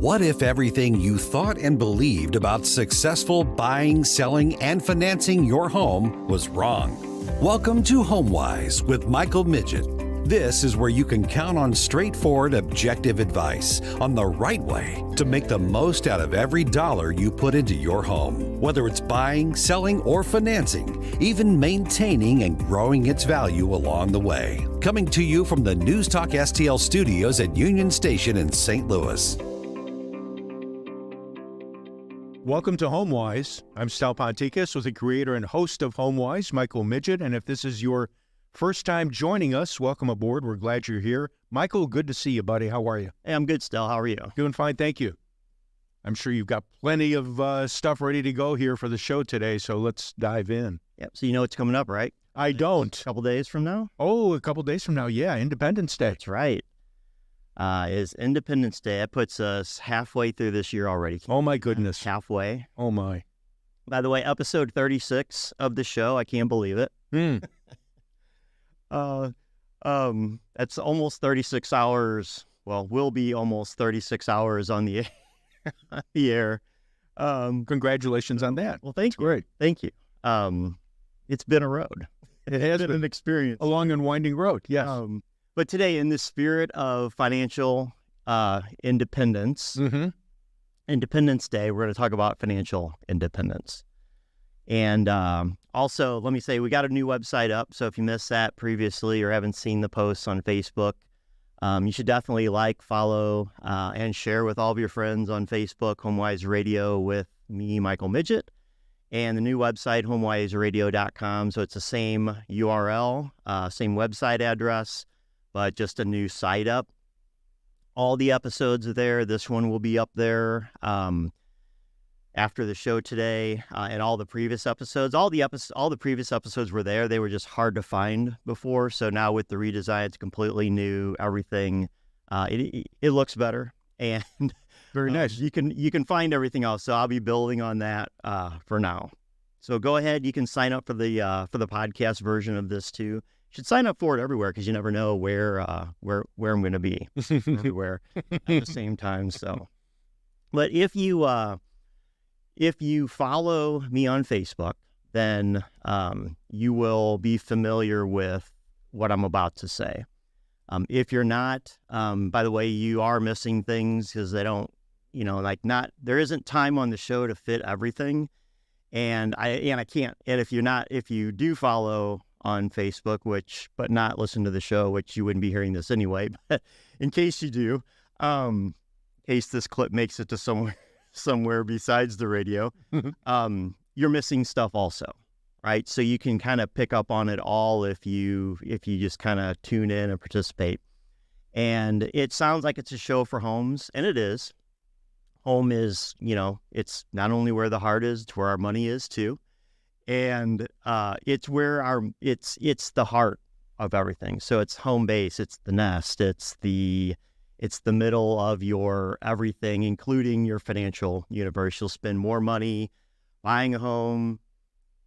What if everything you thought and believed about successful buying, selling, and financing your home was wrong? Welcome to HomeWise with Michael Midget. This is where you can count on straightforward, objective advice on the right way to make the most out of every dollar you put into your home. Whether it's buying, selling, or financing, even maintaining and growing its value along the way. Coming to you from the NewsTalkSTL studios at Union Station in St. Louis. Welcome to HomeWise. I'm Sal Ponticus with the creator and host of HomeWise, Michael Midget. And if this is your first time joining us, welcome aboard. We're glad you're here. Michael, good to see you, buddy. How are you? Hey, I'm good, Stel. How are you? Doing fine, thank you. I'm sure you've got plenty of stuff ready to go here for the show today, so let's dive in. Yep. So you know what's coming up, right? I don't. A couple days from now? Oh, a couple days from now. Yeah, Independence Day. That's right. Is Independence Day. That puts us halfway through this year already. Oh, my goodness. Halfway. Oh, my. By the way, episode 36 of the show. I can't believe it. That's almost 36 hours. Well, will be almost 36 hours on the air. Congratulations on that. Well, thank you. Great. Thank you. It's been a road. It has been an experience. A long and winding road, yes. But today, in the spirit of financial independence, Independence Day, we're going to talk about financial independence. And also, let me say, we got a new website up. So if you missed that previously or haven't seen the posts on Facebook, you should definitely like, follow, and share with all of your friends on Facebook, HomeWise Radio with me, Michael Midget, and the new website, HomeWiseRadio.com. So it's the same URL, same website address, but just a new site up. All the episodes are there. This one will be up there after the show today, and all the previous episodes. All the previous episodes were there. They were just hard to find before. So now with the redesign, it's completely new. Everything, it looks better, and very nice. You can find everything else. So I'll be building on that for now. So go ahead. You can sign up for the podcast version of this too. You should sign up for it everywhere because you never know where I'm going to be everywhere at the same time. So, but if you follow me on Facebook, then you will be familiar with what I'm about to say. If you're not, by the way, you are missing things because they don't, there isn't time on the show to fit everything. And I can't. And if you do follow on Facebook, but not listen to the show, which you wouldn't be hearing this anyway, but in case you do, in case this clip makes it to somewhere besides the radio, you're missing stuff also, right? So you can kind of pick up on it all if you just kind of tune in and participate. And it sounds like it's a show for homes, and it is. Home is, it's not only where the heart is, it's where our money is too. And it's where it's the heart of everything. So it's home base, it's the nest, it's the middle of your everything, including your financial universe. You'll spend more money buying a home,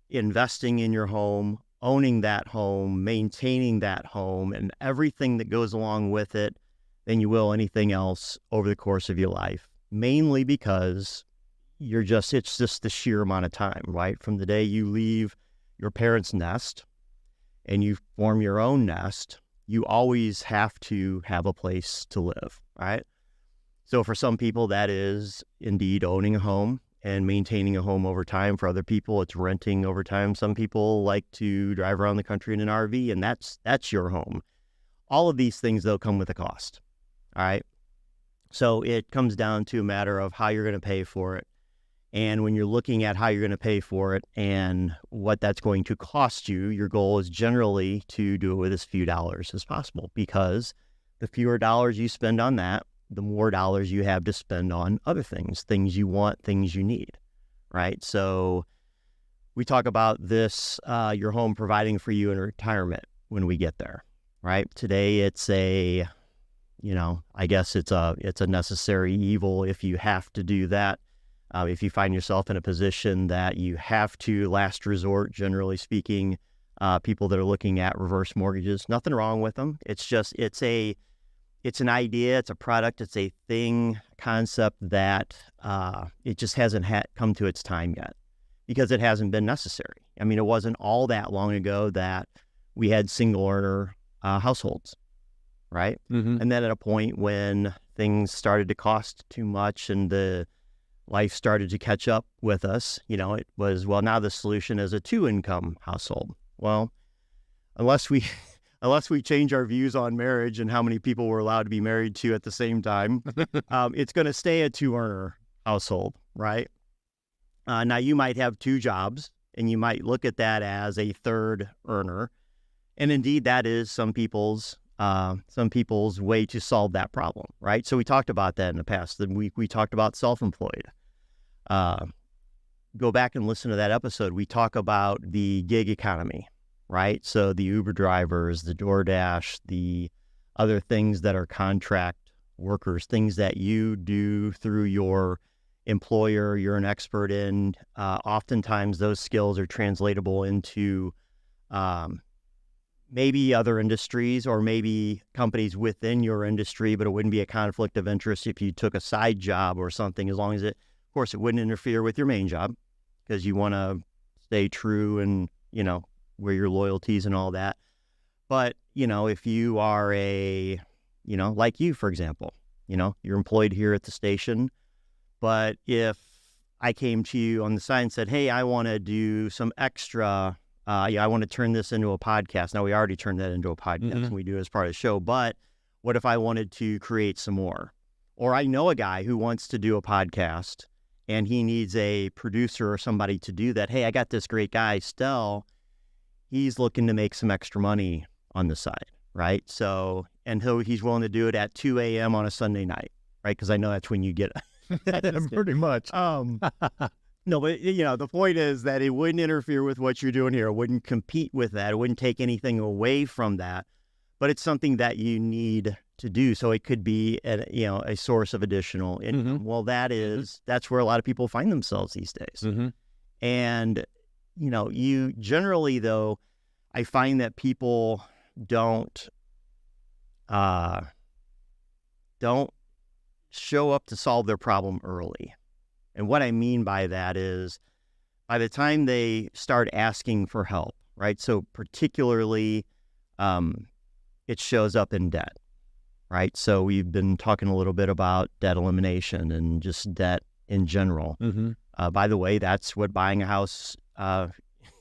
investing in your home, owning that home, maintaining that home, and everything that goes along with it than you will anything else over the course of your life. Mainly because it's just the sheer amount of time, right? From the day you leave your parents' nest and you form your own nest, you always have to have a place to live, right? So for some people, that is indeed owning a home and maintaining a home over time. For other people, it's renting over time. Some people like to drive around the country in an RV, and that's your home. All of these things, though, come with a cost, all right? So it comes down to a matter of how you're going to pay for it. And when you're looking at how you're going to pay for it and what that's going to cost you, your goal is generally to do it with as few dollars as possible, because the fewer dollars you spend on that, the more dollars you have to spend on other things you want, things you need, right? So we talk about this, your home providing for you in retirement when we get there, right? Today it's I guess it's a necessary evil if you have to do that. If you find yourself in a position that you have to, last resort, generally speaking, people that are looking at reverse mortgages, nothing wrong with them. It's it's an idea, it's a product, it's a thing, concept that it just hasn't come to its time yet because it hasn't been necessary. I mean, it wasn't all that long ago that we had single earner households, right? Mm-hmm. And then at a point when things started to cost too much and the life started to catch up with us, it was, well, now the solution is a 2-income household. Well, unless we change our views on marriage and how many people we're allowed to be married to at the same time, it's going to stay a 2-earner household, right? Now, you might have 2 jobs, and you might look at that as a 3rd earner. And indeed, that is some people's way to solve that problem, right? So we talked about that in the past. We talked about self-employed. Go back and listen to that episode. We talk about the gig economy, right? So the Uber drivers, the DoorDash, the other things that are contract workers, things that you do through your employer, you're an expert in. Oftentimes those skills are translatable into maybe other industries or maybe companies within your industry, but it wouldn't be a conflict of interest if you took a side job or something, as long as it wouldn't interfere with your main job because you want to stay true and, where your loyalties and all that. But, if you are like you, for example, you're employed here at the station, but if I came to you on the side and said, hey, I want to do some extra, I want to turn this into a podcast. Now, we already turned that into a podcast and we do it as part of the show, but what if I wanted to create some more? Or I know a guy who wants to do a podcast and he needs a producer or somebody to do that. Hey, I got this great guy, Stel. He's looking to make some extra money on the side, right? So, and he's willing to do it at 2 a.m. on a Sunday night, right? Because I know that's when you get pretty much. No, but the point is that it wouldn't interfere with what you're doing here. It wouldn't compete with that. It wouldn't take anything away from that. But it's something that you need to do. So it could be a source of additional income. Well, that's where a lot of people find themselves these days. And you generally, though, I find that people don't show up to solve their problem early. And what I mean by that is by the time they start asking for help, right? So particularly, it shows up in debt, right? So we've been talking a little bit about debt elimination and just debt in general. By the way, that's what buying a house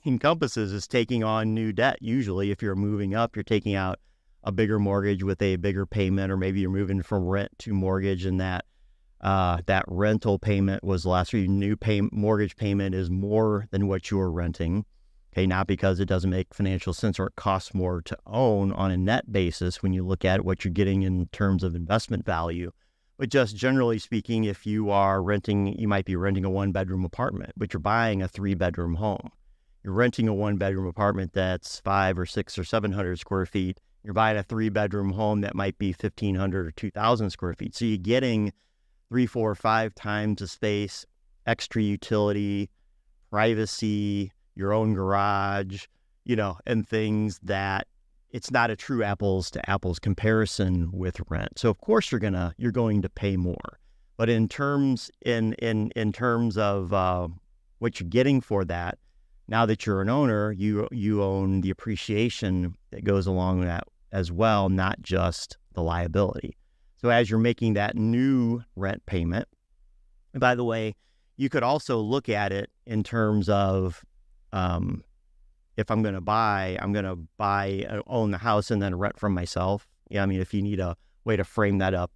encompasses, is taking on new debt. Usually, if you're moving up, you're taking out a bigger mortgage with a bigger payment, or maybe you're moving from rent to mortgage, and that rental payment was less, or your new mortgage payment is more than what you were renting. Okay, not because it doesn't make financial sense or it costs more to own on a net basis when you look at what you're getting in terms of investment value, but just generally speaking, if you are renting, you might be renting a 1-bedroom apartment, but you're buying a 3-bedroom home. You're renting a 1-bedroom apartment that's 500 or 600 or 700 square feet. You're buying a 3-bedroom home that might be 1,500 or 2,000 square feet. So you're getting 3, 4, 5 times the space, extra utility, privacy, your own garage, and things that it's not a true apples to apples comparison with rent. So of course you're going to pay more, but in terms of what you're getting for that, now that you're an owner, you own the appreciation that goes along with that as well, not just the liability. So as you're making that new rent payment, and by the way, you could also look at it in terms of if I'm going to buy, own the house and then rent from myself. Yeah, I mean, if you need a way to frame that up,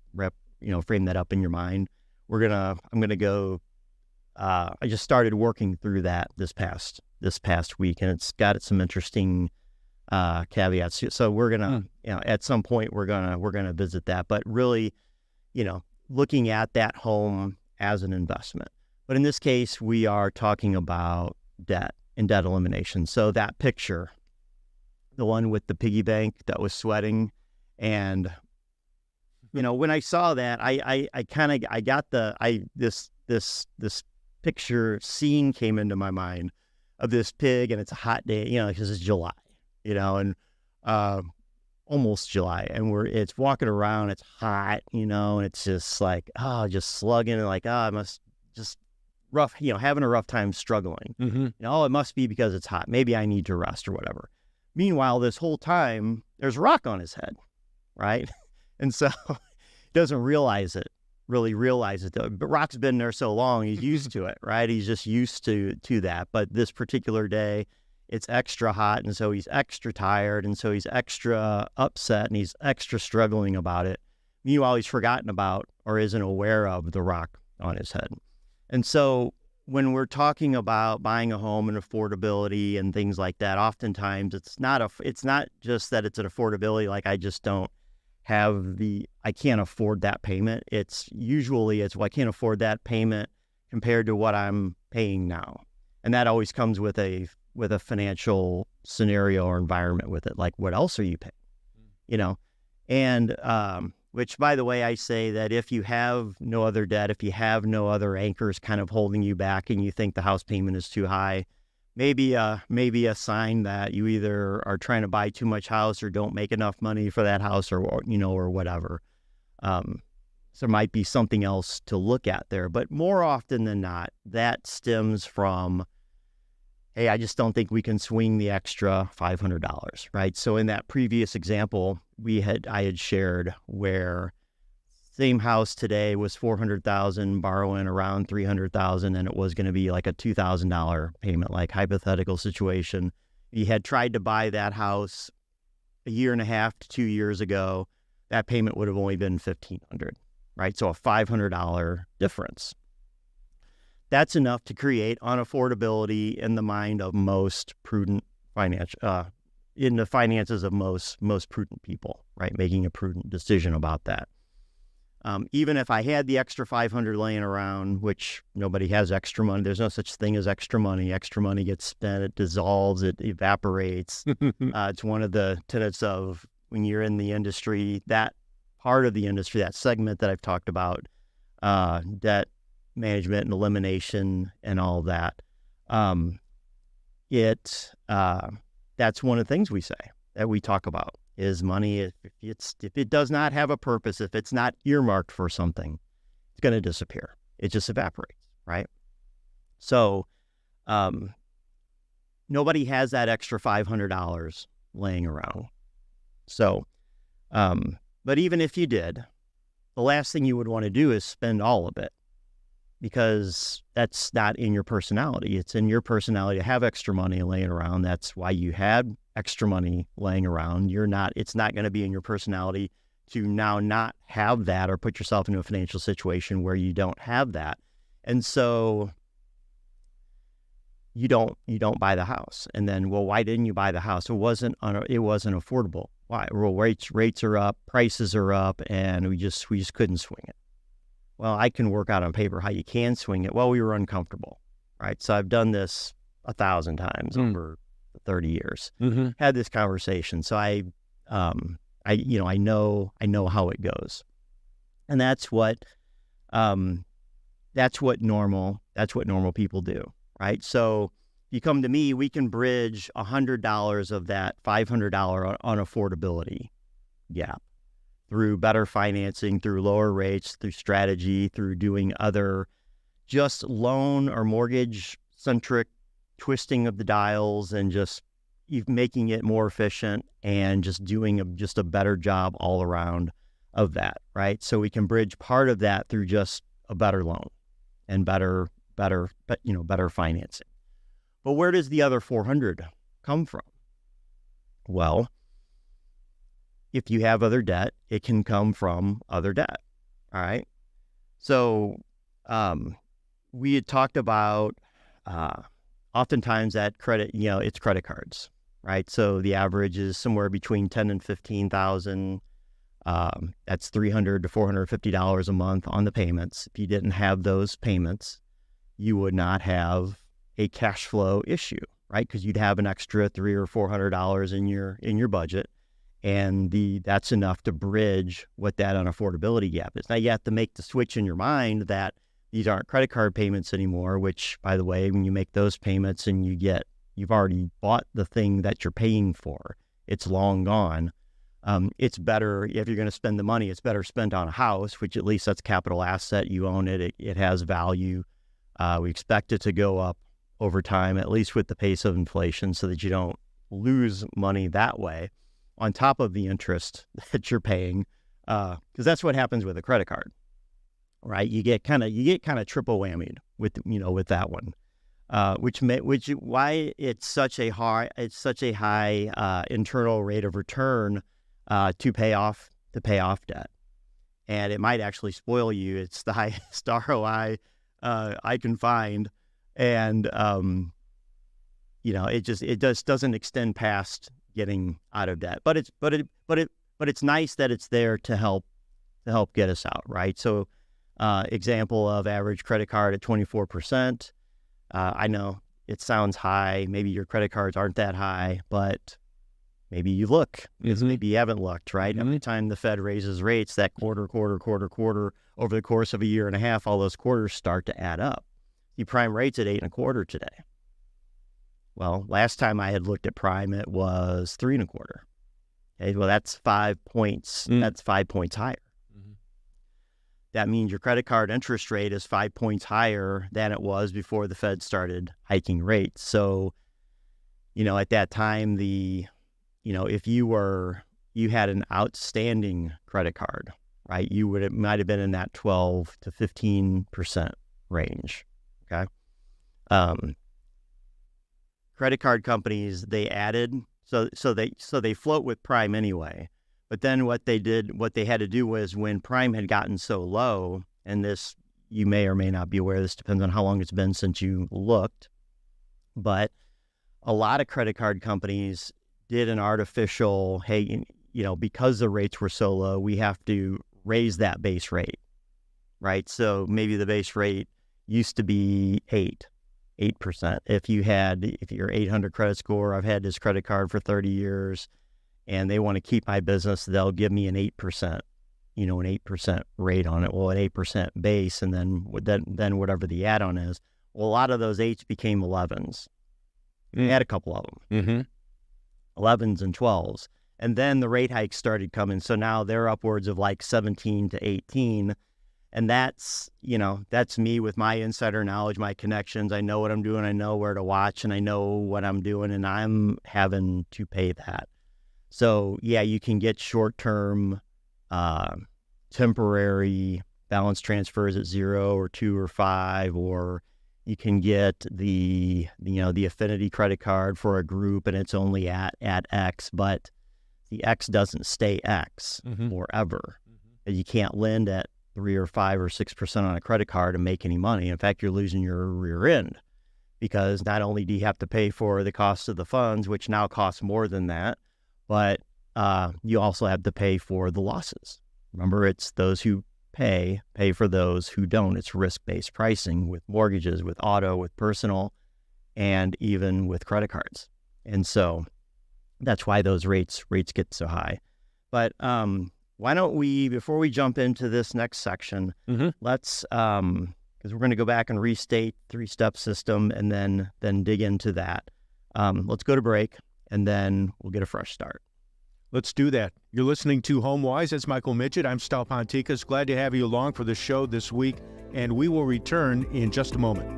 frame that up in your mind, I'm going to go. I just started working through that this past week, and it's got some interesting caveats. So we're gonna, at some point we're gonna visit that. But really, looking at that home as an investment. But in this case, we are talking about debt and debt elimination. So that picture, the one with the piggy bank that was sweating, and when I saw that, this picture scene came into my mind of this pig, and it's a hot day, because it's July, and almost July, and it's walking around, it's hot, and it's just like, just slugging, and like, I must just rough, having a rough time struggling. It must be because it's hot. Maybe I need to rest or whatever. Meanwhile, this whole time, there's a rock on his head, right? And so he doesn't really realize it, though. But Rock's been there so long, he's used to it, right? He's just used to that. But this particular day, it's extra hot, and so he's extra tired, and so he's extra upset, and he's extra struggling about it. Meanwhile, he's forgotten about or isn't aware of the rock on his head. And so when we're talking about buying a home and affordability and things like that, oftentimes it's not just that it's an affordability, like I can't afford that payment. It's well, I can't afford that payment compared to what I'm paying now. And that always comes with a financial scenario or environment with it. Like, what else are you paying? And which, by the way, I say that if you have no other debt, if you have no other anchors kind of holding you back, and you think the house payment is too high, maybe a sign that you either are trying to buy too much house or don't make enough money for that house, or whatever. So there might be something else to look at there. But more often than not, that stems from, hey, I just don't think we can swing the extra $500, right? So in that previous example I had shared, where same house today was $400,000, borrowing around $300,000, and it was going to be like a $2,000 payment, like hypothetical situation. He had tried to buy that house a year and a half to 2 years ago. That payment would have only been $1,500, right? So a $500 difference. That's enough to create unaffordability in the mind of most prudent in the finances of most prudent people, right? Making a prudent decision about that. Even if I had the extra $500 laying around, which nobody has extra money, there's no such thing as extra money. Extra money gets spent, it dissolves, it evaporates. It's one of the tenets of when you're in the industry, that part of the industry, that segment that I've talked about, debt management and elimination and all that. That's one of the things we say, that we talk about, is money. If it does not have a purpose, if it's not earmarked for something, it's going to disappear. It just evaporates, right? So nobody has that extra $500 laying around. So, but even if you did, the last thing you would want to do is spend all of it, because that's not in your personality. It's in your personality to have extra money laying around. That's why you had extra money laying around. It's not going to be in your personality to now not have that, or put yourself into a financial situation where you don't have that. And so you don't buy the house. And then, well, why didn't you buy the house? It wasn't affordable. Why? Well, rates are up, prices are up, and we just couldn't swing it. Well, I can work out on paper how you can swing it. Well, we were uncomfortable, right? So I've done this 1,000 times over 30 years. Had this conversation, so I know how it goes, and that's what normal people do, right? So you come to me, we can bridge $100 of that $500 unaffordability gap through better financing, through lower rates, through strategy, through doing other just loan or mortgage-centric twisting of the dials, and just making it more efficient, and just doing a better job all around of that, right? So we can bridge part of that through just a better loan and better financing. But where does the other $400 come from? Well, if you have other debt, it can come from other debt. All right. So we had talked about oftentimes that credit, it's credit cards, right? So the average is somewhere between $10,000 and $15,000. That's $300 to $450 a month on the payments. If you didn't have those payments, you would not have a cash flow issue, right? Because you'd have an extra $300 or $400 in your budget. And that's enough to bridge what that unaffordability gap is. Now you have to make the switch in your mind that these aren't credit card payments anymore, which, by the way, when you make those payments and you've already bought the thing that you're paying for, it's long gone. It's better if you're going to spend the money, it's better spent on a house, which at least that's a capital asset. You own it. It has value. We expect it to go up over time, at least with the pace of inflation, so that you don't lose money that way on top of the interest that you're paying. Because that's what happens with a credit card, right? You get kind of triple whammied with that one, which why it's such a high internal rate of return to pay off debt, and it might actually spoil you. It's the highest ROI I can find, and it just doesn't extend past getting out of debt. But it's nice that it's there to help get us out, right? So, example of average credit card at 24%. I know it sounds high. Maybe your credit cards aren't that high, but maybe you look. Maybe you haven't looked, right? Every time the Fed raises rates, that quarter, over the course of a year and a half, all those quarters start to add up. The prime rate's at 8.25 today. Well, last time I had looked at prime, it was 3.25. Okay, well, that's 5 points. That's 5 points higher. That means your credit card interest rate is 5 points higher than it was before the Fed started hiking rates. So, at that time, if you had an outstanding credit card, right, it might have been in that 12 to 15% range. Okay. Credit card companies, they added, so they float with prime anyway. But then what they had to do was, when prime had gotten so low, and this, you may or may not be aware, this depends on how long it's been since you looked, but a lot of credit card companies did an artificial, hey, because the rates were so low, we have to raise that base rate, right? So maybe the base rate used to be 8%. If you're 800 credit score, I've had this credit card for 30 years, and they want to keep my business, they'll give me an 8%, an 8% rate on it. Well, an 8% base, and then whatever the add-on is. Well, a lot of those 8s became 11s. I had a couple of them. 11s and 12s. And then the rate hikes started coming. So now they're upwards of like 17 to 18. And that's me with my insider knowledge, my connections. I know what I'm doing. I know where to watch, and I know what I'm doing, and I'm having to pay that. So yeah, you can get short-term, temporary balance transfers at 0 or 2 or 5, or you can get the affinity credit card for a group, and it's only at X, but the X doesn't stay X forever. You can't lend at 3 or 5 or 6% on a credit card and make any money. In fact, you're losing your rear end, because not only do you have to pay for the cost of the funds, which now costs more than that, but you also have to pay for the losses. Remember, it's those who pay for those who don't. It's risk-based pricing with mortgages, with auto, with personal, and even with credit cards. And so that's why those rates get so high. But why don't we, before we jump into this next section, let's, because we're going to go back and restate 3-step system and then dig into that. Let's go to break, and then we'll get a fresh start. Let's do that. You're listening to HomeWise. That's Michael Midget. I'm Stal Ponticus. Glad to have you along for the show this week, and we will return in just a moment.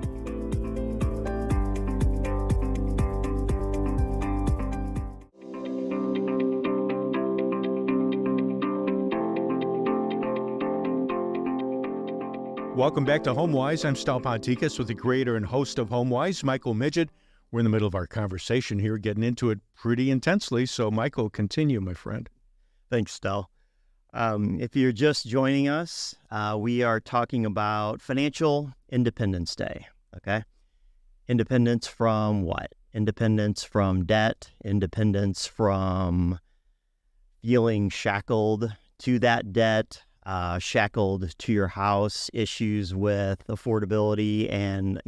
Welcome back to HomeWise. I'm Stal Ponticus with the creator and host of HomeWise, Michael Midget. We're in the middle of our conversation here, getting into it pretty intensely. So, Michael, continue, my friend. Thanks, Stal. If you're just joining us, we are talking about Financial Independence Day, okay? Independence from what? Independence from debt, independence from feeling shackled to that debt, shackled to your house, issues with affordability, and,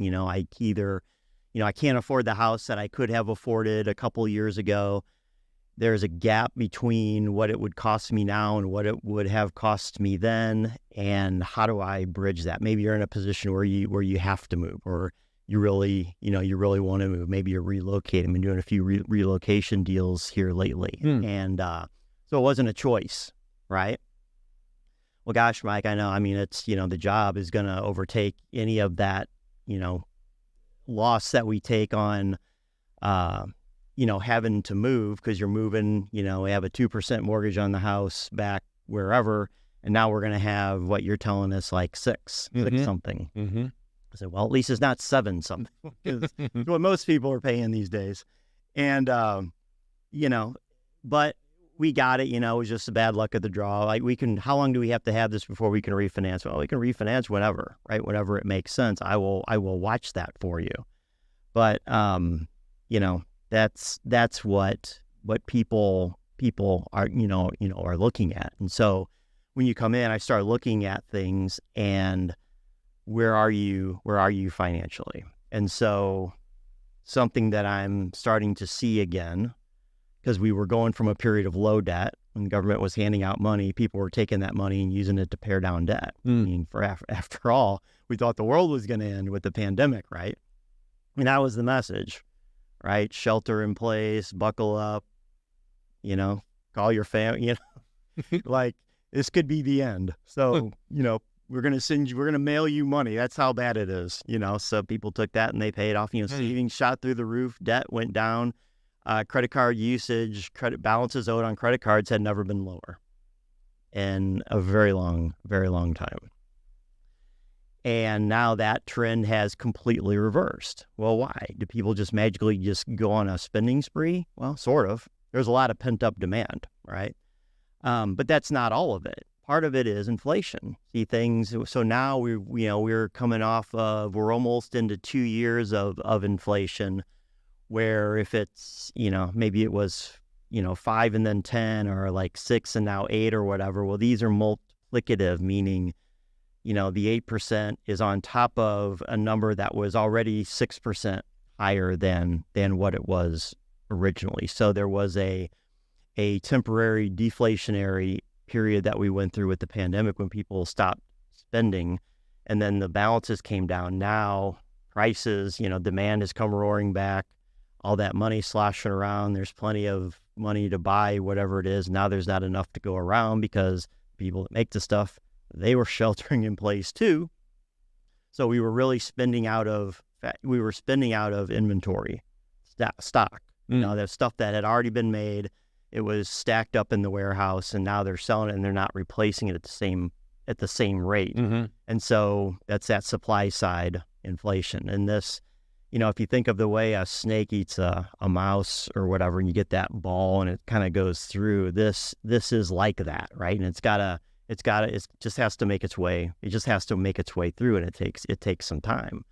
I can't afford the house that I could have afforded a couple years ago. There's a gap between what it would cost me now and what it would have cost me then, and how do I bridge that? Maybe you're in a position where you have to move, or you really want to move. Maybe you're relocating. I've been doing a few relocation deals here lately, and So it wasn't a choice, right? Well, gosh, Mike, I know. I mean, it's, the job is going to overtake any of that, loss that we take on, having to move because you're moving, we have a 2% mortgage on the house back wherever. And now we're going to have what you're telling us, like six something. Mm-hmm. I said, well, at least it's not 7 something, because it's what most people are paying these days. And, but we got it, it was just a bad luck of the draw. Like, how long do we have to have this before we can refinance? Well, we can refinance whenever, right? Whenever it makes sense. I will watch that for you. But, that's what people are, are looking at. And so when you come in, I start looking at things and where are you financially? And so something that I'm starting to see again, because we were going from a period of low debt when the government was handing out money, people were taking that money and using it to pare down debt. I mean, after all, we thought the world was going to end with the pandemic, right? I mean, that was the message, right? Shelter in place, buckle up, call your family, like this could be the end. So, we're going to mail you money. That's how bad it is, so people took that and they paid off, savings shot through the roof, debt went down, credit card usage, credit balances owed on credit cards had never been lower in a very long time. And now that trend has completely reversed. Well, why? Do people just magically just go on a spending spree? Well, sort of. There's a lot of pent-up demand, right? But that's not all of it. Part of it is inflation. See things. So now we're coming off of, we're almost into 2 years of inflation, where if it's, maybe it was, 5 and then 10 or like 6 and now 8 or whatever. Well, these are multiplicative, meaning, the 8% is on top of a number that was already 6% higher than what it was originally. So there was a temporary deflationary period that we went through with the pandemic when people stopped spending, and then the balances came down. Now prices, demand has come roaring back, all that money sloshing around. There's plenty of money to buy whatever it is. Now there's not enough to go around because people that make the stuff, they were sheltering in place too. So we were really spending out of inventory stock. There's stuff that had already been made. It was stacked up in the warehouse, and now they're selling it and they're not replacing it at the same rate. Mm-hmm. And so that's that supply side inflation. And this, if you think of the way a snake eats a mouse or whatever, and you get that ball and it kind of goes through, this is like that, right? And it just has to make its way. It just has to make its way through, and it takes some time.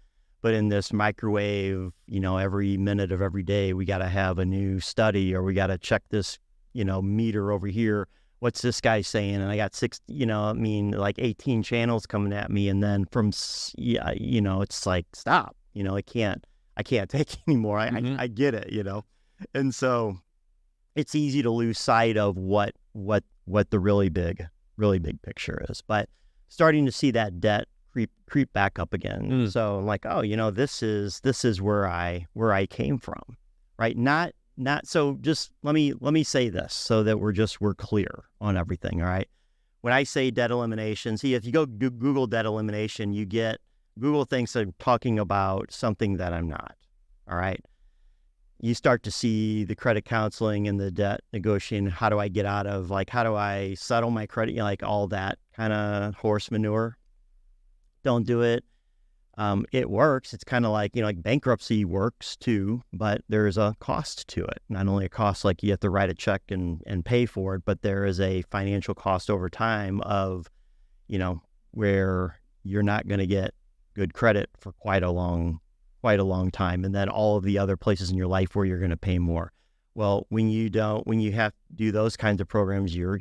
But in this microwave, every minute of every day, we got to have a new study, or we got to check this, meter over here. What's this guy saying? And I got 18 channels coming at me. And then it's like, stop, I can't take anymore. I get it, And so it's easy to lose sight of what the really big picture is. But starting to see that debt creep back up again. So I'm like, this is where I came from, right? Not so. Just let me say this so that we're clear on everything. All right. When I say debt elimination, see, if you go Google debt elimination, Google thinks I'm talking about something that I'm not. All right. You start to see the credit counseling and the debt negotiating. How do I get out of, how do I settle my credit? All that kind of horse manure. Don't do it. It works. It's kind of like bankruptcy works too, but there's a cost to it. Not only a cost, like you have to write a check and pay for it, but there is a financial cost over time of, where you're not going to get good credit for quite a long time. And then all of the other places in your life where you're going to pay more. Well, when you have to do those kinds of programs, your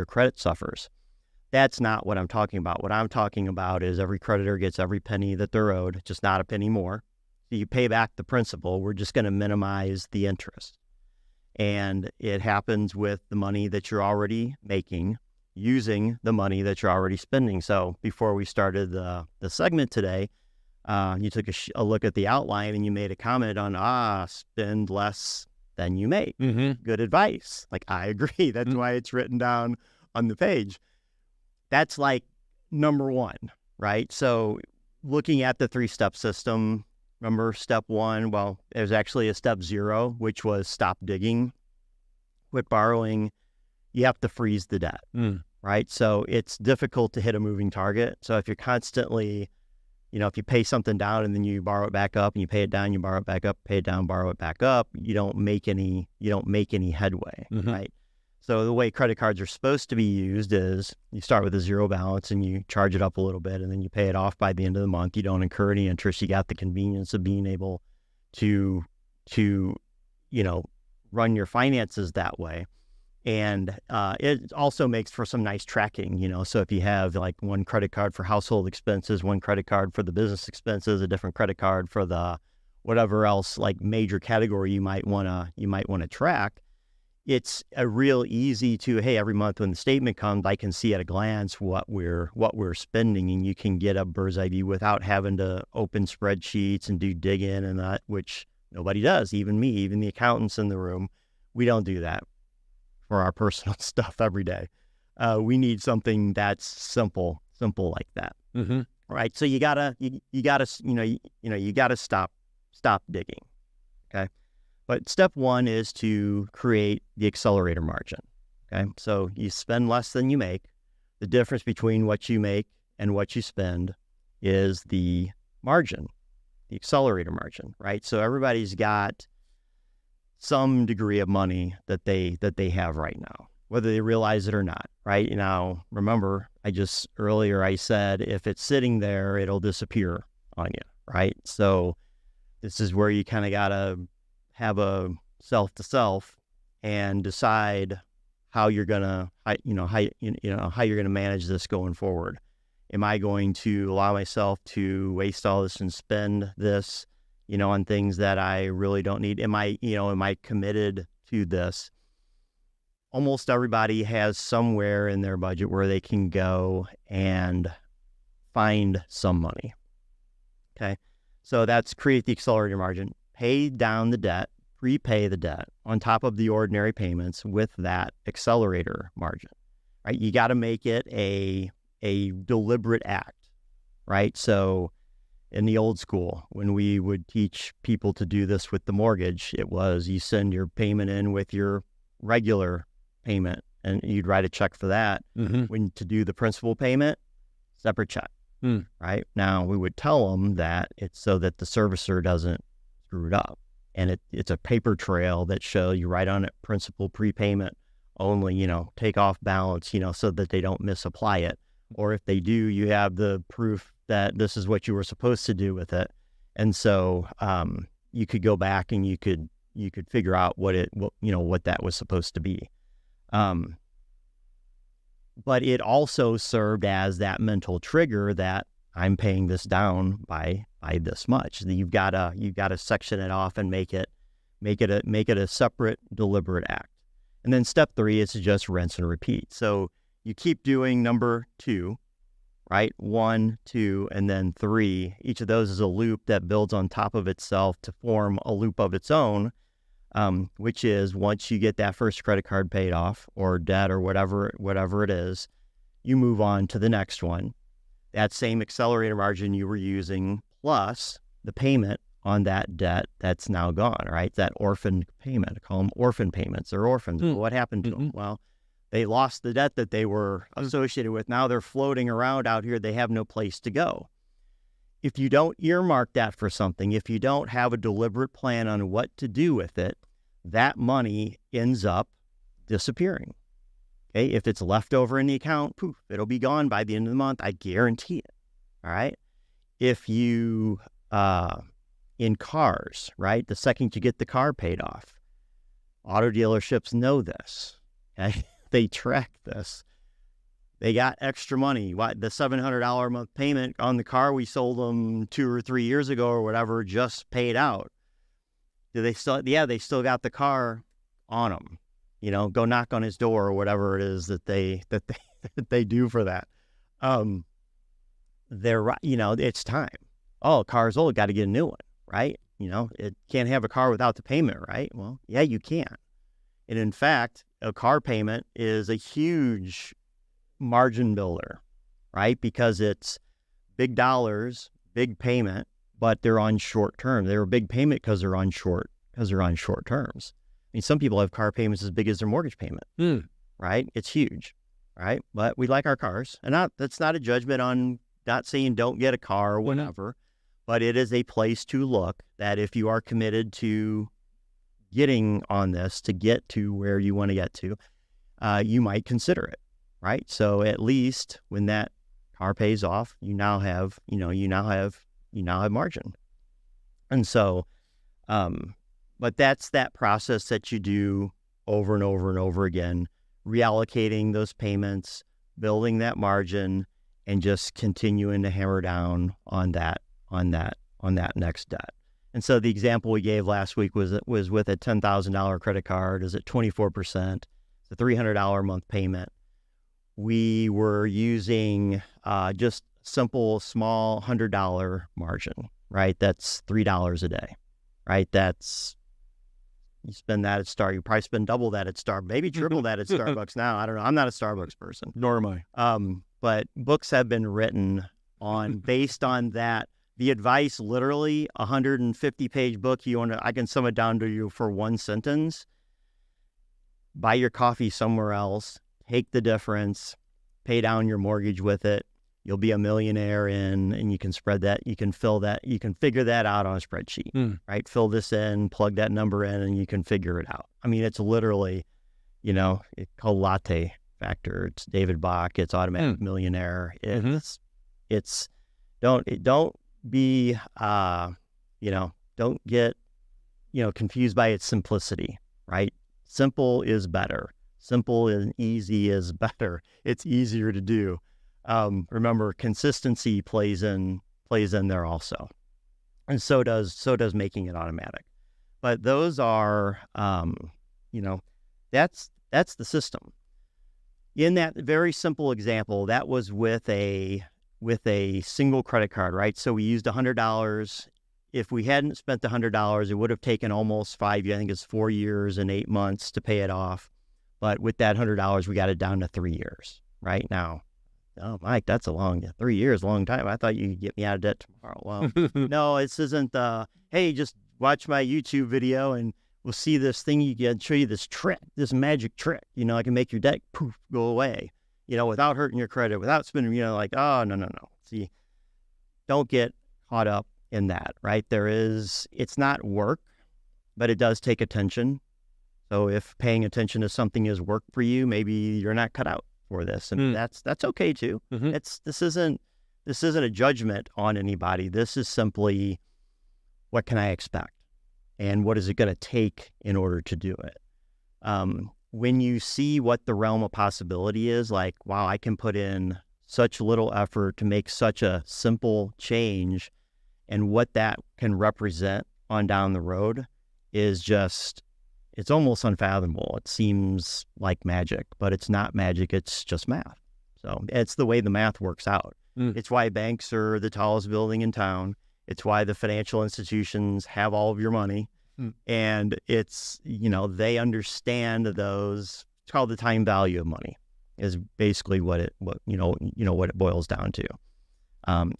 credit suffers. That's not what I'm talking about. What I'm talking about is every creditor gets every penny that they're owed, just not a penny more. So you pay back the principal. We're just going to minimize the interest. And it happens with the money that you're already making, using the money that you're already spending. So before we started the segment today, you took a look at the outline and you made a comment on, spend less than you make. Good advice. Like, I agree. That's why it's written down on the page. That's like number one, right? So looking at the 3-step system, remember step 1, well, there's actually a step 0, which was stop digging, quit borrowing. You have to freeze the debt, right? So it's difficult to hit a moving target. So if you're constantly, if you pay something down and then you borrow it back up and you pay it down, you borrow it back up, pay it down, borrow it back up, you don't make any headway, right? So the way credit cards are supposed to be used is you start with a 0 balance and you charge it up a little bit and then you pay it off by the end of the month. You don't incur any interest. You got the convenience of being able to run your finances that way. And it also makes for some nice tracking, so if you have like one credit card for household expenses, one credit card for the business expenses, a different credit card for the whatever else like major category you might want to track, it's a real easy to, hey, every month when the statement comes, I can see at a glance what we're spending, and you can get a bird's eye view without having to open spreadsheets and do dig in and that, which nobody does, even me, even the accountants in the room. We don't do that for our personal stuff every day. We need something that's simple like that. Right. So you gotta stop digging. Okay. But step 1 is to create the accelerator margin. Okay. So you spend less than you make. The difference between what you make and what you spend is the margin, the accelerator margin, right? So everybody's got some degree of money that they have right now, whether they realize it or not, right? Now, remember, I said, if it's sitting there, it'll disappear on you, right? So this is where you kind of got to have a self-to-self and decide how you're going to, how you're going to manage this going forward. Am I going to allow myself to waste all this and spend this on things that I really don't need? Am I committed to this? Almost everybody has somewhere in their budget where they can go and find some money. Okay. So that's create the accelerator margin, pay down the debt, prepay the debt on top of the ordinary payments with that accelerator margin, right? You got to make it a deliberate act, right? So in the old school, when we would teach people to do this with the mortgage, it was you send your payment in with your regular payment and you'd write a check for that. When to do the principal payment, separate check, right? Now we would tell them that it's so that the servicer doesn't screw it up. And it's a paper trail that shows you write on it principal prepayment only, take off balance, so that they don't misapply it. Or if they do, you have the proof that this is what you were supposed to do with it. And so you could go back and you could figure out what that was supposed to be. But it also served as that mental trigger that I'm paying this down by this much. You've got to section it off and make it a separate, deliberate act. And then step 3 is to just rinse and repeat. So you keep doing number 2, right? 1, 2, and then 3. Each of those is a loop that builds on top of itself to form a loop of its own, which is once you get that first credit card paid off or debt or whatever it is, you move on to the next one. That same accelerator margin you were using plus the payment on that debt that's now gone, right? That orphan payment. I call them orphan payments. They're orphans. Well, what happened to them? Well, they lost the debt that they were associated with. Now they're floating around out here. They have no place to go. If you don't earmark that for something, if you don't have a deliberate plan on what to do with it, that money ends up disappearing. Okay, if it's left over in the account, poof, it'll be gone by the end of the month. I guarantee it. All right. If you, in cars, right, the second you get the car paid off, auto dealerships know this. Okay? They track this. They got extra money. The $700 a month payment on the car we sold them 2 or 3 years ago or whatever just paid out. Do they still? Yeah, they still got the car on them. Go knock on his door or whatever it is that they do for that. It's time. Oh, car's old, got to get a new one, right? it can't have a car without the payment, right? Well, yeah, you can. And in fact, a car payment is a huge margin builder, right? Because it's big dollars, big payment, but they're on short term. They're a big payment because they're on short terms. I mean, some people have car payments as big as their mortgage payment, right? It's huge, right? But we like our cars, and that's not a judgment on, not saying don't get a car or whatever, but it is a place to look that if you are committed to getting on this to get to where you want to get to, you might consider it, right? So at least when that car pays off, you now have margin. And so, but that's that process that you do over and over and over again, reallocating those payments, building that margin, and just continuing to hammer down on that next debt. And so the example we gave last week was with a $10,000 credit card. Is at 24%, it's a $300 a month payment. We were using just simple, small $100 margin, right? That's $3 a day, right? You spend that at Starbucks. You probably spend double that at Starbucks, maybe triple that at Starbucks now. I don't know. I'm not a Starbucks person. Nor am I. But books have been written based on that. The advice, literally, 150-page book. I can sum it down to you for one sentence. Buy your coffee somewhere else. Take the difference. Pay down your mortgage with it. You'll be a millionaire and you can spread that. You can fill that. You can figure that out on a spreadsheet, right? Fill this in, plug that number in, and you can figure it out. I mean, it's literally, it's called latte factor. It's David Bach. It's automatic millionaire. It's don't be, don't get, confused by its simplicity, right? Simple is better. Simple and easy is better. It's easier to do. Remember, consistency plays in there also. And so does making it automatic. But those are, that's the system. In that very simple example, that was with a single credit card, right? So we used $100. If we hadn't spent the $100, it would have taken almost 5 years. I think it's 4 years and 8 months to pay it off. But with that $100, we got it down to 3 years right now. Oh, Mike, that's 3 years, a long time. I thought you could get me out of debt tomorrow. Well, no, this isn't, hey, just watch my YouTube video and we'll see this thing you can show you this trick, this magic trick. I can make your debt poof go away, without hurting your credit, without spending, oh, no. See, don't get caught up in that, right? It's not work, but it does take attention. So if paying attention to something is work for you, maybe you're not cut out for this, and that's okay too. This isn't a judgment on anybody. This is simply, what can I expect, and what is it going to take in order to do it? When you see what the realm of possibility is, like, wow, I can put in such little effort to make such a simple change, and what that can represent on down the road is just, it's almost unfathomable. It seems like magic, but it's not magic. It's just math. So it's the way the math works out. It's why banks are the tallest building in town. It's why the financial institutions have all of your money. And it's, they understand those. It's called the time value of money, is basically what it boils down to.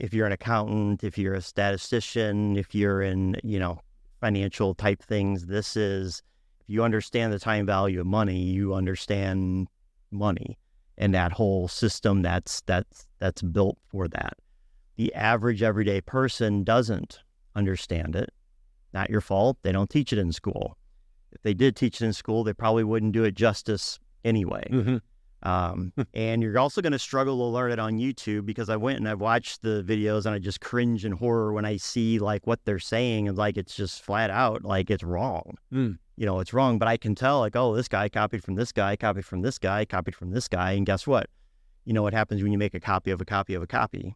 If you're an accountant, if you're a statistician, if you're in, financial type things, if you understand the time value of money, you understand money and that whole system that's built for that. The average everyday person doesn't understand it. Not your fault. They don't teach it in school. If they did teach it in school, they probably wouldn't do it justice anyway. And you're also going to struggle to learn it on YouTube, because I went and I've watched the videos and I just cringe in horror when I see like what they're saying, and like it's just flat out like it's wrong. It's wrong, but I can tell, like, oh, this guy copied from this guy, copied from this guy, copied from this guy, and guess what? What happens when you make a copy of a copy of a copy?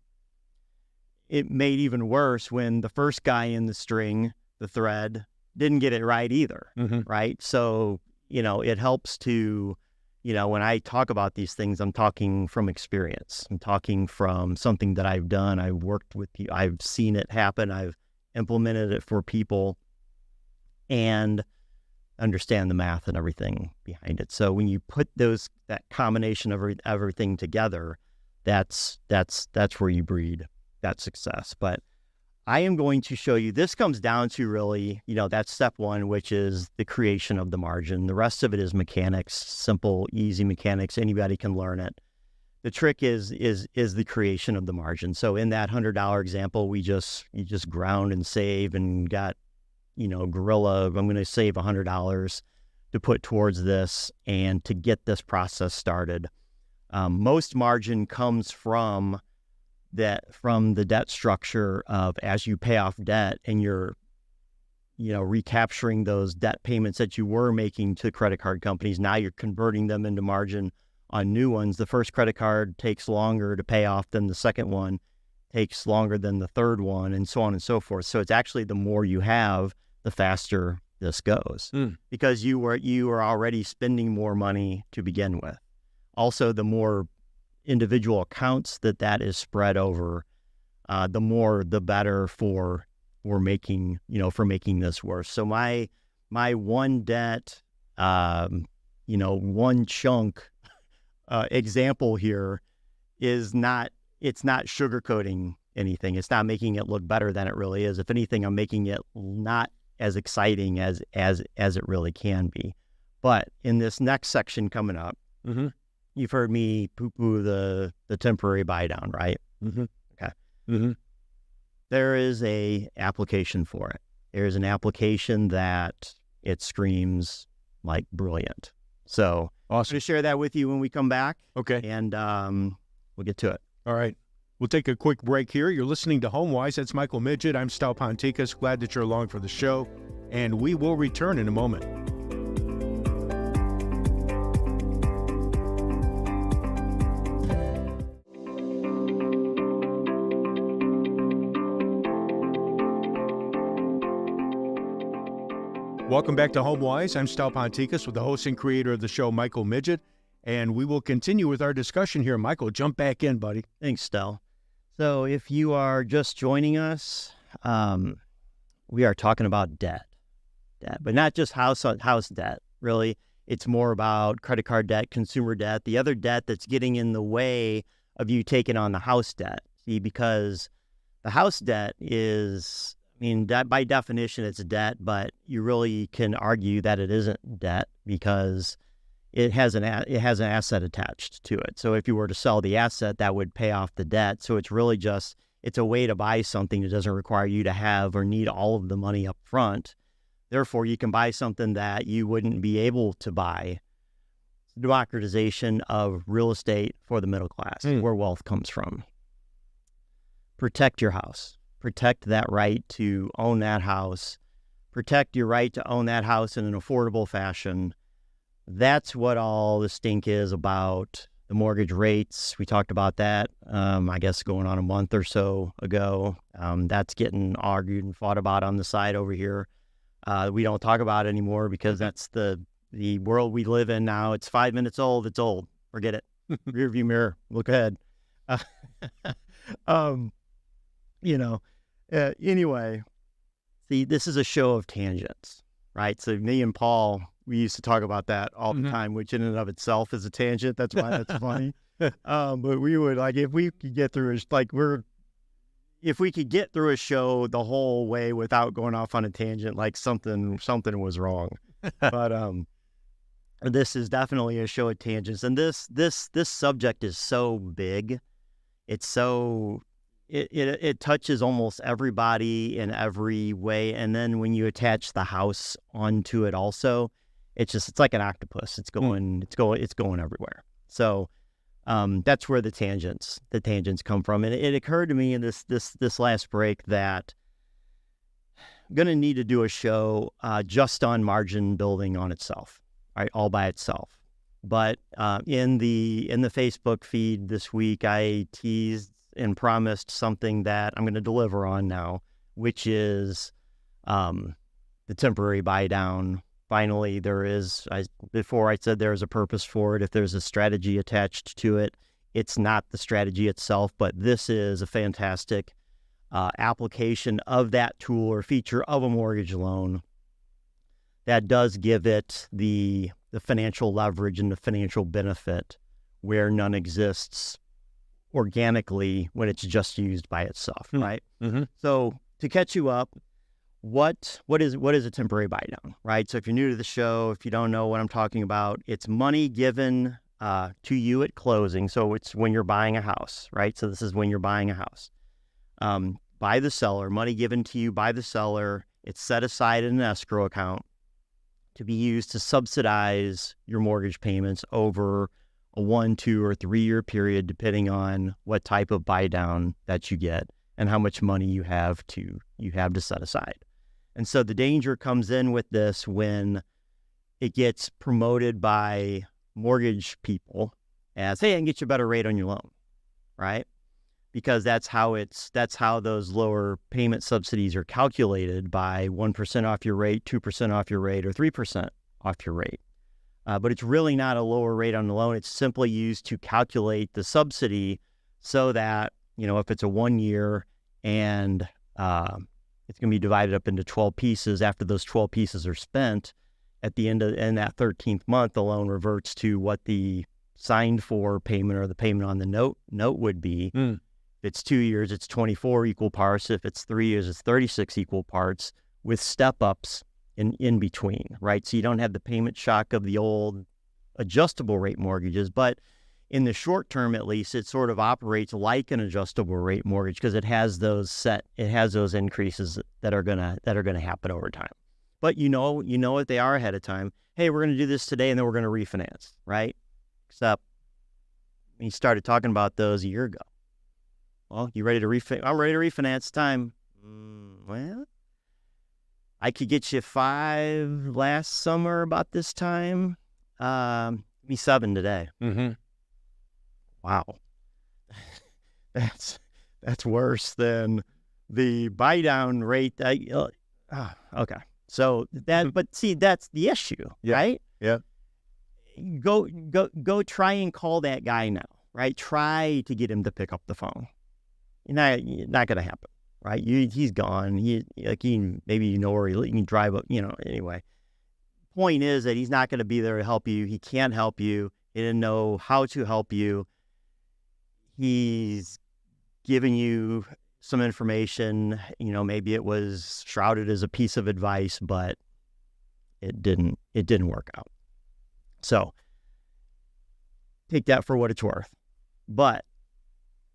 It made even worse when the first guy in the string, the thread, didn't get it right either, right? So, it helps to, when I talk about these things, I'm talking from experience. I'm talking from something that I've done. I've worked with people. I've seen it happen. implemented it for people, and understand the math and everything behind it. So when you put that combination of everything together, that's where you breed that success. But I am going to show you, this comes down to really, that's step one, which is the creation of the margin. The rest of it is mechanics, simple, easy mechanics. Anybody can learn it. The trick is the creation of the margin. So in that $100 example, you just ground and save and got, gorilla, I'm going to save $100 to put towards this and to get this process started. Most margin comes from the debt structure of, as you pay off debt and you're, recapturing those debt payments that you were making to credit card companies. Now you're converting them into margin on new ones. The first credit card takes longer to pay off than the second one, takes longer than the third one, and so on and so forth. So it's actually, the more you have, the faster this goes, because you were already spending more money to begin with. Also, the more individual accounts that is spread over, the better for making this worse. So my one debt, one chunk example here it's not sugarcoating anything. It's not making it look better than it really is. If anything, I'm making it not as exciting as it really can be. But in this next section coming up, you've heard me poo-poo the temporary buy down, right? Okay. There is a application for it. There's an application that it screams like brilliant. So awesome. I'm going to share that with you when we come back. Okay. And we'll get to it. All right. We'll take a quick break here. You're listening to HomeWise. That's Michael Midget. I'm Stal Ponticus. Glad that you're along for the show. And we will return in a moment. Welcome back to HomeWise. I'm Stal Ponticus with the host and creator of the show, Michael Midget. And we will continue with our discussion here. Michael, jump back in, buddy. Thanks, Stal. So if you are just joining us, we are talking about debt, but not just house debt. Really, it's more about credit card debt, consumer debt, the other debt that's getting in the way of you taking on the house debt. See, because the house debt is, that by definition it's a debt, but you really can argue that it isn't debt because it has an asset attached to it. So if you were to sell the asset, that would pay off the debt. So it's really it's a way to buy something that doesn't require you to have or need all of the money up front. Therefore, you can buy something that you wouldn't be able to buy. Democratization of real estate for the middle class, where wealth comes from. Protect your house. Protect that right to own that house. Protect your right to own that house in an affordable fashion. That's what all the stink is about. The mortgage rates, we talked about that, I guess going on a month or so ago. That's getting argued and fought about on the side over here. We don't talk about it anymore because that's the world we live in now. It's 5 minutes old. It's old. Forget it. Rear view mirror. Look ahead. Anyway, see, this is a show of tangents, right? So me and Paul, we used to talk about that all the time, which in and of itself is a tangent. That's why that's funny. But we would, if we could get through if we could get through a show the whole way without going off on a tangent, something was wrong. But this is definitely a show of tangents. And this subject is so big. It's so, it touches almost everybody in every way. And then when you attach the house onto it also, it's like an octopus. It's going everywhere. So that's where the tangents come from. And it occurred to me in this last break that I'm going to need to do a show just on margin building on itself, right, all by itself. But in the Facebook feed this week, I teased and promised something that I'm going to deliver on now, which is the temporary buy down. Finally, before I said there is a purpose for it. If there's a strategy attached to it, it's not the strategy itself, but this is a fantastic application of that tool or feature of a mortgage loan, that does give it the financial leverage and the financial benefit where none exists organically when it's just used by itself, right? Mm-hmm. So to catch you up, what is a temporary buy down, right? So if you're new to the show, if you don't know what I'm talking about, it's money given to you at closing. So it's when you're buying a house, right? So this is when you're buying a house by the seller, money given to you by the seller. It's set aside in an escrow account to be used to subsidize your mortgage payments over a 1, 2, or 3 year period, depending on what type of buy down that you get and how much money you have to set aside. And so the danger comes in with this when it gets promoted by mortgage people as, hey, I can get you a better rate on your loan, right? Because that's how those lower payment subsidies are calculated, by 1% off your rate, 2% off your rate, or 3% off your rate. But it's really not a lower rate on the loan. It's simply used to calculate the subsidy so that, if it's a 1 year and it's going to be divided up into 12 pieces, after those 12 pieces are spent, at the end of in that 13th month, the loan reverts to what the signed for payment or the payment on the note would be. If it's 2 years, it's 24 equal parts. If it's 3 years, it's 36 equal parts with step-ups in between, right? So you don't have the payment shock of the old adjustable rate mortgages, but in the short term, at least, it sort of operates like an adjustable rate mortgage because it has those increases that are gonna happen over time. But you know what they are ahead of time. Hey, we're gonna do this today, and then we're gonna refinance, right? Except we started talking about those a year ago. Well, you ready to refinance? I'm ready to refinance. Time. Well, I could get you 5 last summer about this time. Me 7 today. Mm-hmm. Wow. That's worse than the buy down rate. Okay. So but see, that's the issue, right? Yeah. Go try and call that guy now, right? Try to get him to pick up the phone. Not going to happen, right? He's gone. Maybe you know where he can drive up, anyway. Point is that he's not going to be there to help you. He can't help you. He didn't know how to help you. He's giving you some information, maybe it was shrouded as a piece of advice, but it didn't work out. So take that for what it's worth. But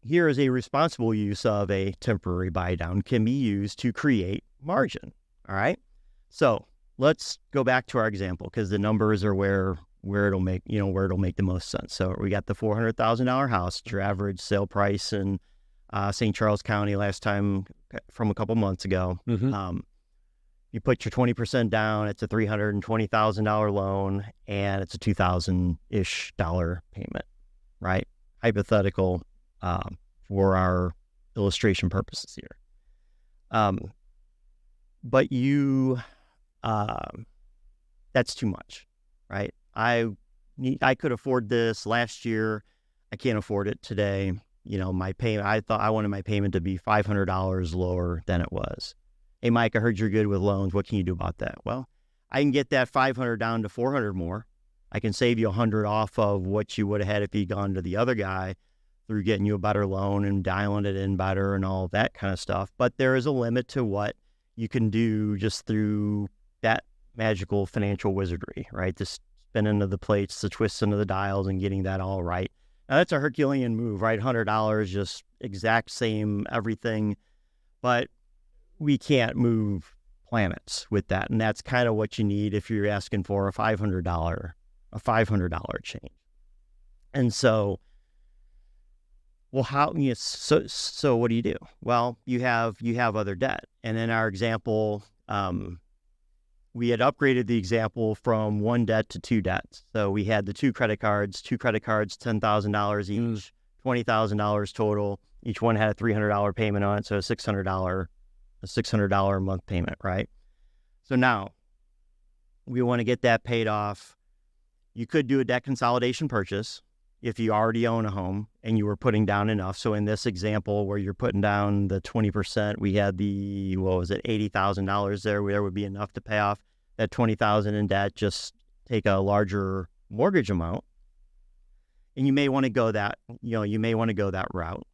here is a responsible use of a temporary buy down can be used to create margin. All right. So let's go back to our example because the numbers are where it'll make the most sense. So we got the $400,000 house, your average sale price in St. Charles County last time from a couple months ago. Mm-hmm. You put your 20% down, it's a $320,000 loan, and it's a $2,000-ish payment, right? Hypothetical for our illustration purposes here. But that's too much, right? I could afford this last year. I can't afford it today. My payment, I wanted my payment to be $500 lower than it was. Hey, Mike, I heard you're good with loans. What can you do about that? Well, I can get that $500 down to $400 more. I can save you $100 off of what you would have had if you'd gone to the other guy through getting you a better loan and dialing it in better and all that kind of stuff. But there is a limit to what you can do just through that magical financial wizardry, right? The spinning of the plates, the twisting of the dials, and getting that all right. Now, that's a Herculean move, right? $100, just exact same everything. But we can't move planets with that. And that's kind of what you need if you're asking for a $500 change. And so, well, so what do you do? Well, you have other debt. And in our example, we had upgraded the example from 1 debt to 2 debts. So we had the 2 credit cards, $10,000 each, $20,000 total. Each one had a $300 payment on it, so a $600 a month payment, right? So now we want to get that paid off. You could do a debt consolidation purchase if you already own a home and you were putting down enough. So in this example where you're putting down the 20%, we had the, what was it, $80,000 there, where there would be enough to pay off that $20,000 in debt, just take a larger mortgage amount. And you may want to go that, you may want to go that route.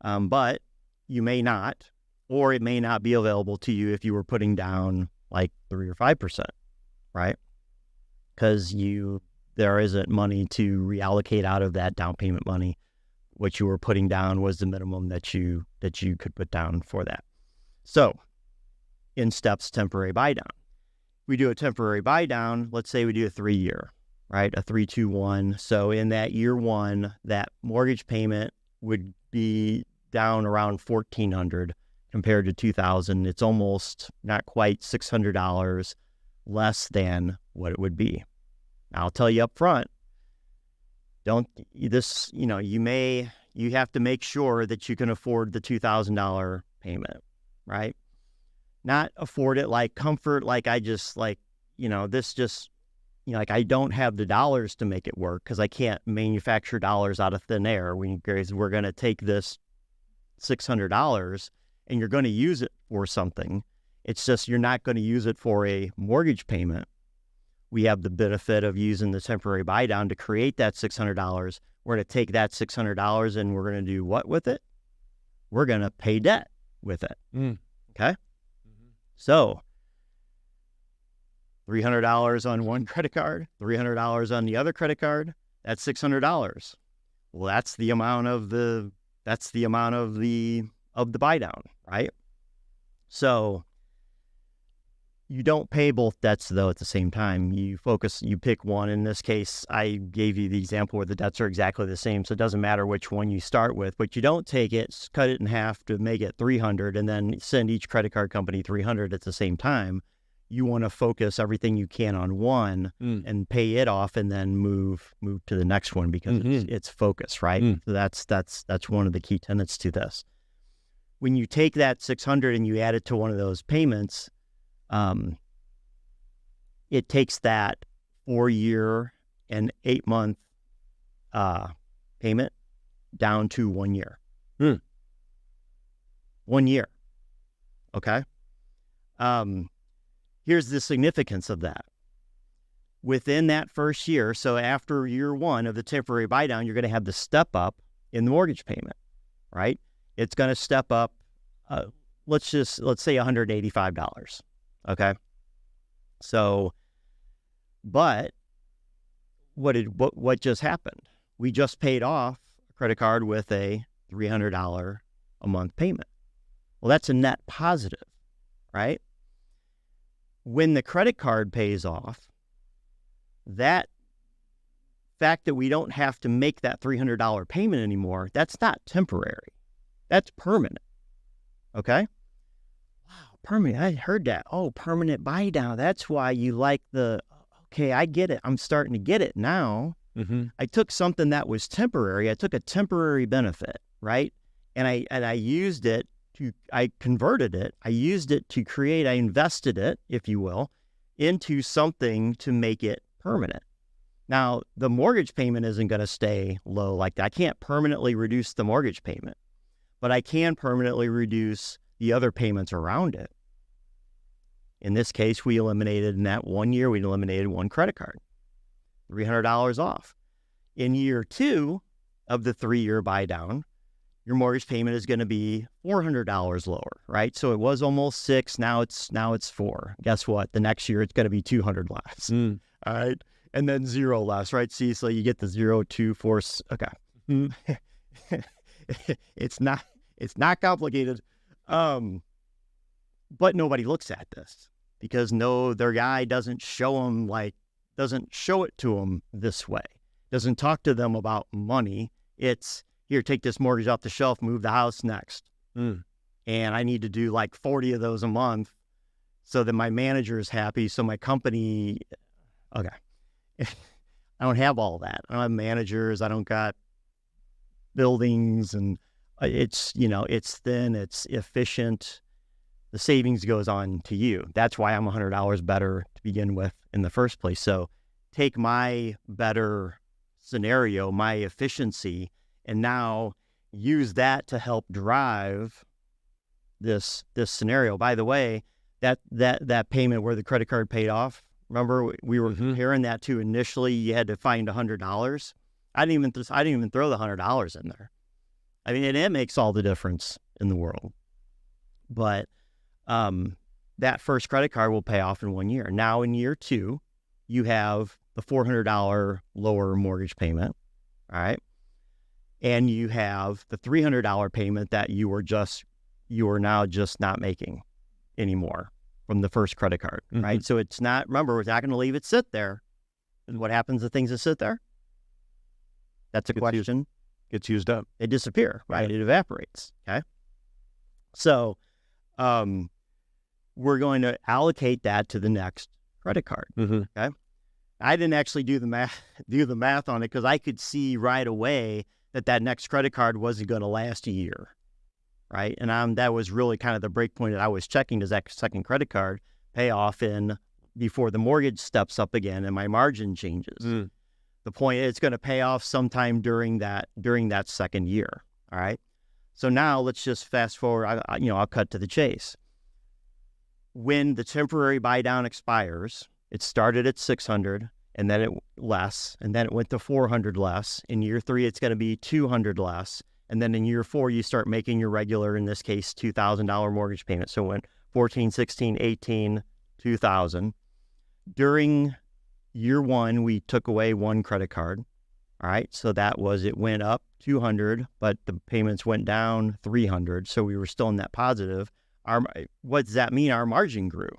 But you may not, or it may not be available to you if you were putting down like 3 or 5%, right? Because there isn't money to reallocate out of that down payment money. What you were putting down was the minimum that you could put down for that. So in steps, temporary buy down. We do a temporary buy down. Let's say we do a 3-year, right? A 3-2-1. So in that year one, that mortgage payment would be down around $1,400 compared to $2,000. It's almost not quite $600 less than what it would be. I'll tell you up front, you have to make sure that you can afford the $2,000 payment, right? Not afford it like comfort, like I don't have the dollars to make it work because I can't manufacture dollars out of thin air. We're going to take this $600 and you're going to use it for something. It's just you're not going to use it for a mortgage payment. We have the benefit of using the temporary buy down to create that $600. We're going to take that $600 and we're going to do what with it? We're going to pay debt with it. Okay? Mm-hmm. So $300 on one credit card, $300 on the other credit card, that's $600. Well, that's the amount of the buy down, right? So you don't pay both debts though at the same time. You pick one. In this case, I gave you the example where the debts are exactly the same, so it doesn't matter which one you start with, but you don't take it, cut it in half to make it $300 and then send each credit card company $300 at the same time. You want to focus everything you can on one and pay it off and then move to the next one because it's focus, right? So that's one of the key tenets to this. When you take that $600 and you add it to one of those payments, it takes that 4-year and 8-month payment down to 1 year. 1 year. Okay. Here's the significance of that. Within that first year, so after year one of the temporary buy down, you're going to have the step up in the mortgage payment, right? It's going to step up, let's say $185. Okay. So, but what just happened? We just paid off a credit card with a $300 a month payment. Well, that's a net positive, right? When the credit card pays off, that fact that we don't have to make that $300 payment anymore, that's not temporary. That's permanent. Okay? Wow, permanent. I heard that. Oh, permanent buy down. That's why you like okay, I get it. I'm starting to get it now. Mm-hmm. I took something that was temporary. I took a temporary benefit, right? And I used it I converted it. I used it to create, I invested it, if you will, into something to make it permanent. Now, the mortgage payment isn't going to stay low like that. I can't permanently reduce the mortgage payment, but I can permanently reduce the other payments around it. In this case, we eliminated, in that 1 year, we eliminated one credit card, $300 off. In year 2 of the 3-year buy down, your mortgage payment is going to be $400 lower, right? So it was almost $600, now it's $400. Guess what? The next year it's going to be $200 less. All right, and then $0 less, right? See, so you get the 0, 2, 4. Okay, it's not complicated, but nobody looks at this because their guy doesn't show it to them this way. Doesn't talk to them about money. It's, here, take this mortgage off the shelf, move the house next. And I need to do like 40 of those a month so that my manager is happy. So my company, okay. I don't have all that. I don't have managers. I don't got buildings, and it's thin, it's efficient. The savings goes on to you. That's why I'm $100 better to begin with in the first place. So take my better scenario, my efficiency, and now use that to help drive this scenario. By the way, that payment where the credit card paid off, remember we were comparing that to initially you had to find $100. I didn't even throw the $100 in there. I mean, and it makes all the difference in the world. But that first credit card will pay off in 1 year. Now in year 2, you have the $400 lower mortgage payment, all right? And you have the $300 payment that you are now just not making anymore from the first credit card, right? So it's not, remember, we're not going to leave it sit there. And what happens to things that sit there? That's a question. Gets used up. They disappear, right? It evaporates, okay? So we're going to allocate that to the next credit card, okay? I didn't actually do the math on it because I could see right away that next credit card wasn't going to last a year, right? And that was really kind of the break point that I was checking. Does that second credit card pay off before the mortgage steps up again and my margin changes? The point is it's going to pay off sometime during that second year, all right? So now let's just fast forward. I'll cut to the chase. When the temporary buy down expires, it started at $600 and then it less, and then it went to $400 less. In year 3, it's going to be $200 less. And then in year 4, you start making your regular, in this case, $2,000 mortgage payment. So it went 14, 16, 18, 2,000. During year 1, we took away one credit card. All right. So it went up 200, but the payments went down 300. So we were still in that positive. What does that mean? Our margin grew.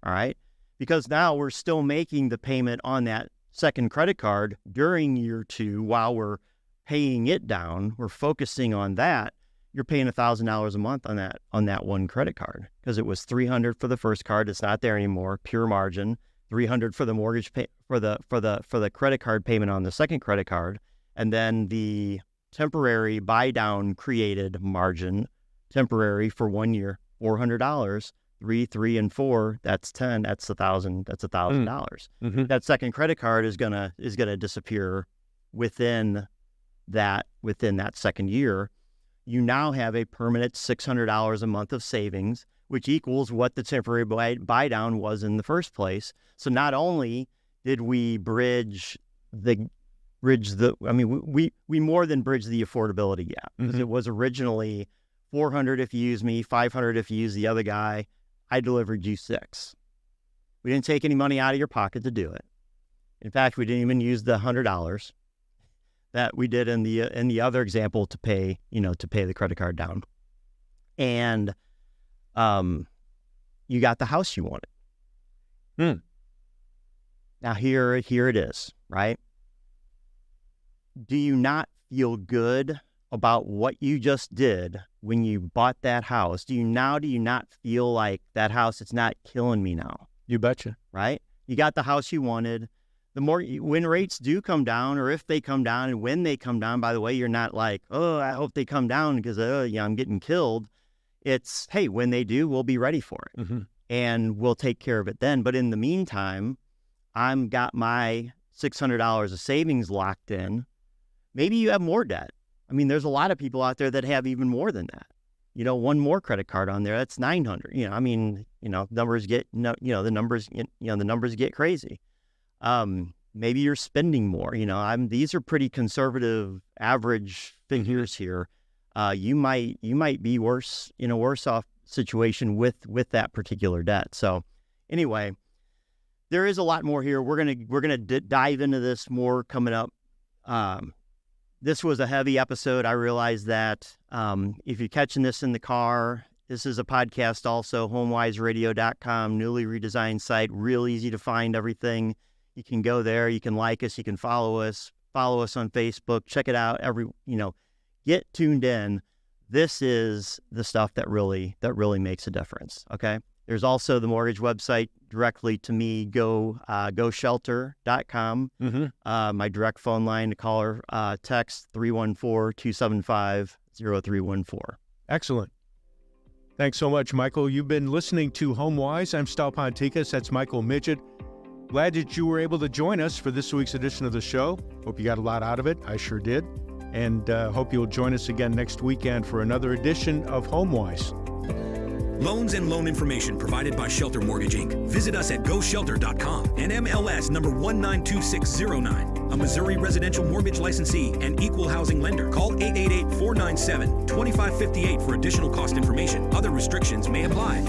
All right. Because now we're still making the payment on that second credit card during year 2 while we're paying it down. We're focusing on that. You're paying $1,000 a month on that one credit card because it was $300 for the first card. It's not there anymore. Pure margin. $300 for the mortgage for the credit card payment on the second credit card, and then the temporary buy down created margin, temporary for 1 year, $400. 3, and 4, that's 10. That's $1,000. That's $1,000. That second credit card is gonna disappear within that second year. You now have a permanent $600 a month of savings, which equals what the temporary buy down was in the first place. So not only did we we more than bridge the affordability gap, because it was originally $400 if you use me, $500 if you use the other guy. I delivered you $600. We didn't take any money out of your pocket to do it. In fact, we didn't even use the $100 that we did in the other example to pay the credit card down. And you got the house you wanted. Now here it is, right? Do you not feel good about what you just did when you bought that house? Do you not feel like that house, it's not killing me now? You betcha. Right? You got the house you wanted. When rates do come down, or if they come down, and when they come down, by the way, you're not like, oh, I hope they come down because I'm getting killed. It's, hey, when they do, we'll be ready for it. And we'll take care of it then. But in the meantime, I'm got my $600 of savings locked in. Maybe you have more debt. I mean, there's a lot of people out there that have even more than that. One more credit card on there, that's $900. Numbers get, the numbers get crazy. Maybe you're spending more. These are pretty conservative average figures here. You might be worse, in a worse off situation with that particular debt. So anyway, there is a lot more here. We're gonna dive into this more coming up. This was a heavy episode. I realize that. If you're catching this in the car, this is a podcast also, HomeWiseRadio.com, newly redesigned site, real easy to find everything. You can go there, you can like us, you can follow us on Facebook, check it out. Get tuned in. This is the stuff that really makes a difference. Okay. There's also the mortgage website directly to me, GoShelter.com. My direct phone line to call or text 314-275-0314. Excellent. Thanks so much, Michael. You've been listening to HomeWise. I'm Stal Ponticus. That's Michael Midget. Glad that you were able to join us for this week's edition of the show. Hope you got a lot out of it. I sure did. And hope you'll join us again next weekend for another edition of HomeWise. Loans and loan information provided by Shelter Mortgage, Inc. Visit us at GoShelter.com and MLS number 192609. A Missouri residential mortgage licensee and equal housing lender. Call 888-497-2558 for additional cost information. Other restrictions may apply.